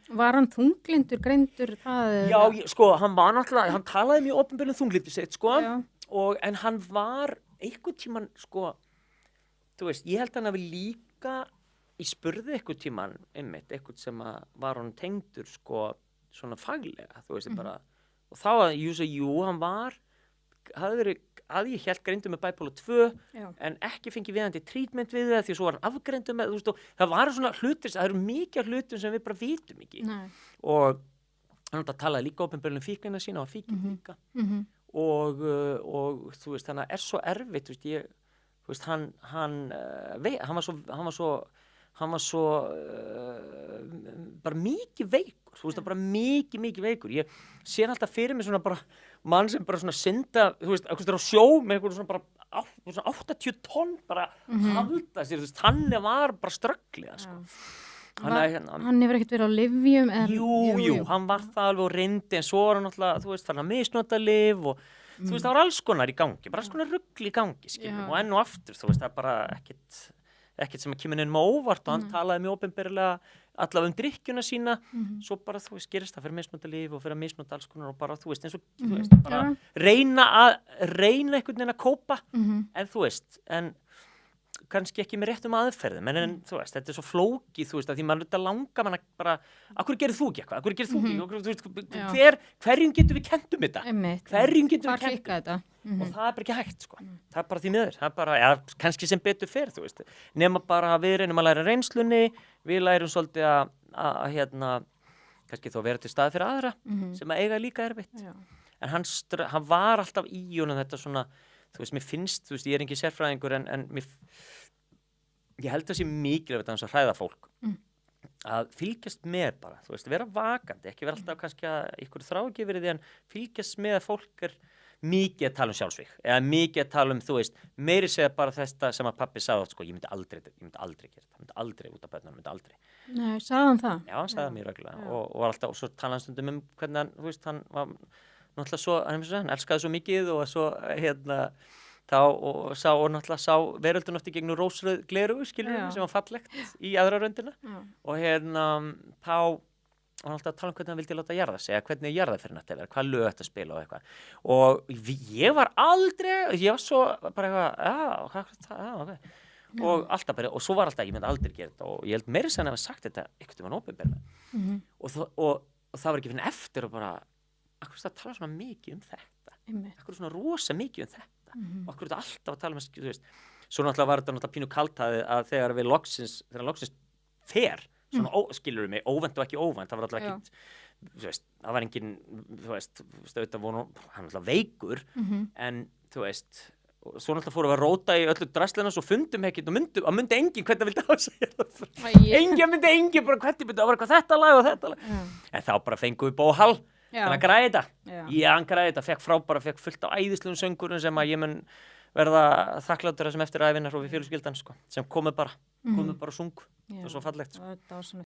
Var hann þunglyndur, greindur það? Já, sko, hann var náttúrulega, hann talaði mjög opinberlega þunglyndi sitt, sko, Já. en hann var einhvern tímann, sko, þú veist, ég held hann hafi líka, ég spurði einhvern tímann, einhvern sem var hann tengdur, sko, svona faglega, þú veist, bara, og þá að hann var, hafði verið, að ég hélt greindur með bipolar 2 en ekki fengið viðandi treatment við það því svo var hann afgreindur með, þú veist, og það var svona hlutir, það eru mikið hlutir sem við bara vitum ekki. Nei. Og hann talaði líka opinberlega fíknina sína og fíkn líka og þú veist, þannig að svo erfitt, þú veist, hann var svo bara mikið veikur, þú veist, bara mikið veikur. Ég sé hann alltaf fyrir mig svona bara mann sem bara svona synda, þú veist, eitthvað á sjó með eitthvað svona bara 80 tonn bara halda sér, þú veist, hann var bara strögglega, sko. Hann hefur ekkert verið á lyfjum? Jú, hann var það alveg og reyndi, en svo var hann alltaf, þú veist, fann að misnota lyf og þú veist, það var alls konar í gangi, bara alls konar rugl í gangi, skiljum, og enn og aftur, þú veist, það bara ekkert sem kemur inn með óvart og hann talaði mjög opinberlega allavega drykkjuna sína, svo bara, þú veist, gerist það fyrir misnota lyf og fyrir að misnota alls konar og bara, þú veist, eins og, þú veist, bara reyna einhvern veginn að kópa, en þú veist, en kannski ekki með réttum aðferðum, en þú veist, þetta svo flókið, þú veist, að því maður þetta langar manna bara, akkur gerir þú ekki eitthvað, akkur gerir þú ekki, þú veist, hverjum getum við kennt þetta? Hverjum getum við kennt þetta? Og það bara ekki hægt, sko. Það bara því miður, það bara, ja, kannski sem betur fer, þú veist, nema bara að við reynum að læra reynslunni, við lærum svolítið að kannski þó vera til stað fyrir aðra, sem að eiga líka erfitt. En hann var alltaf í honum þetta svona, þú veist, mér finnst, þú veist, ég engin sérfræðingur en ég held að sé mikilvægt að hræða fólk að fylgjast með bara, þú veist, vera vakandi, ekki vera alltaf kannski að ykkur þrá ekki verið því en fylgjast með að fólk mikið að tala sjálfsvíg, eða mikið að tala þú veist, meiri segja bara þetta sem að pappi sagði, sko, ég myndi aldrei gera það, ég myndi aldrei út af börnunum, myndi aldrei. Nei, sagði hann það? Já, hann sagði það mjög reglulega og var alltaf, og svo talaði hann stundum hvernig hann, þú veist, hann var náttúrulega svo, hann elskaði svo mikið og svo, og náttúrulega sá veröldun oft í gegnum rósröð glerugu, skilur sem var fallegt í aðra röndina og þá var hann alltaf að tala hvernig hann vildi láta jarða sig, hvernig jarðaferðin ætti að vera, hvað lög ætti að spila og eitthvað. Og ég var svo bara eitthvað, ok. Og alltaf bara, og svo var alltaf, ég myndi aldrei gera þetta og ég held meira sem hann hafa sagt þetta einhvern veginn opinberlega. Og það var ekki fyrir eftir og bara, akkur það tala svona mikið þetta, akkur svona rosa mikið þetta, og akkur þetta alltaf að tala þú veist, svo náttúrulega var þetta pínu kaltaði að þegar loksins fer, svona skilur mig, óvænt og ekki óvænt, það var alltaf ekki, þú veist, það var engin, þú veist, hann var alltaf veikur, en þú veist, og svo náttúrulega fórum við að róta í öllu drastlina og fundum ekkert og myndi enginn hvernig vildi á sig enginn bara hvernig myndi á þetta lag og þetta lag en þá bara fengum við Bóhall þannig að græði þetta hann græði þetta, fekk fullt á æðislegum söngurum sem að ég mun verða þakklátur sem eftir ævinnar og við fjölskyldan, sko, sem komu bara og sung, það var svo fallegt, sko.